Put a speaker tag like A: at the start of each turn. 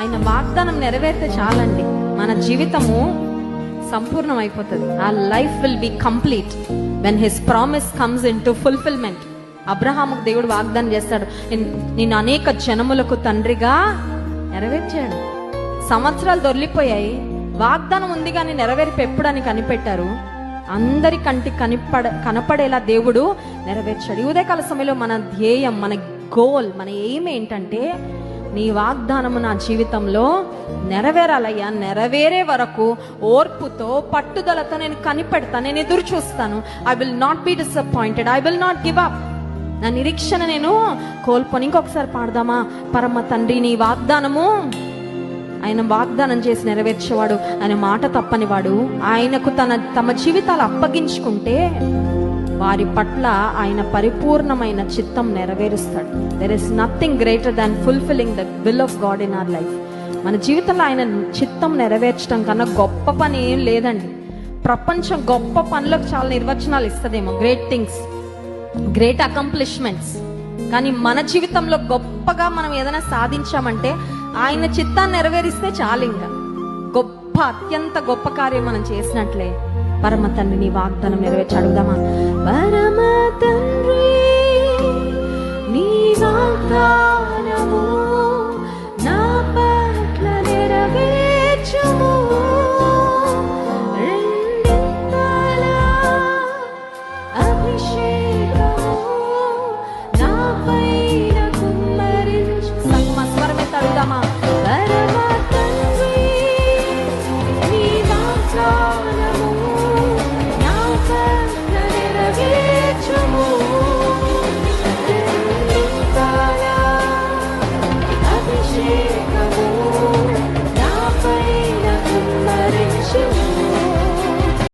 A: ఆయన వాగ్దానం నెరవేరితే చాలండి, మన జీవితము సంపూర్ణం అయిపోతుంది. ఆ life will be complete when his promise comes in to fulfilment. అబ్రహాముకు దేవుడు వాగ్దానం చేస్తాడు, నేను అనేక జనములకు తండ్రిగా నెరవేర్చాడు. సంవత్సరాలు దొర్లిపోయాయి, వాగ్దానం ఉంది కానీ నెరవేర్పు ఎప్పుడని కనిపెట్టారు. అందరి కంటికి కనపడేలా దేవుడు నెరవేర్చాడు. ఈ ఉదయకాల సమయంలో మన ధ్యేయం, మన గోల్, మన ఎయిమ్ ఏంటంటే, నీ వాగ్దానము నా జీవితంలో నెరవేరాలయ్యా. నెరవేరే వరకు ఓర్పుతో పట్టుదలతో నేను కనిపెడతాను, నేను ఎదురు చూస్తాను. I will not be disappointed, I will not give up. నా నిరీక్షణ నేను కోల్పోను. ఇంకొకసారి పాడదామా? పరమ తండ్రి నీ వాగ్దానము, ఆయన వాగ్దానం చేసి నెరవేర్చేవాడు, ఆయన మాట తప్పనివాడు. ఆయనకు తమ జీవితాలు అప్పగించుకుంటే వారి పట్ల ఆయన పరిపూర్ణమైన చిత్తం నెరవేరుస్తాడు. There is nothing greater than fulfilling the will of God in our life. మన జీవితంలో ఆయన చిత్తం నెరవేర్చడం కన్నా గొప్ప పని ఏం లేదండి. ప్రపంచం గొప్ప పనులకు చాలా నిర్వచనాలు ఇస్తుందేమో, గ్రేట్ థింగ్స్, గ్రేట్ అకంప్లిష్మెంట్స్. కానీ మన జీవితంలో గొప్పగా మనం ఏదైనా సాధించామంటే ఆయన చిత్తాన్ని నెరవేరిస్తే చాలు. ఇంకా గొప్ప, అత్యంత గొప్ప కార్యం మనం చేసినట్లే. పరమ తండ్రి నీ వాగ్దానం నెరవేర్చి అడుగుదామా? పరమ తండ్రి నీ వాగ్దానం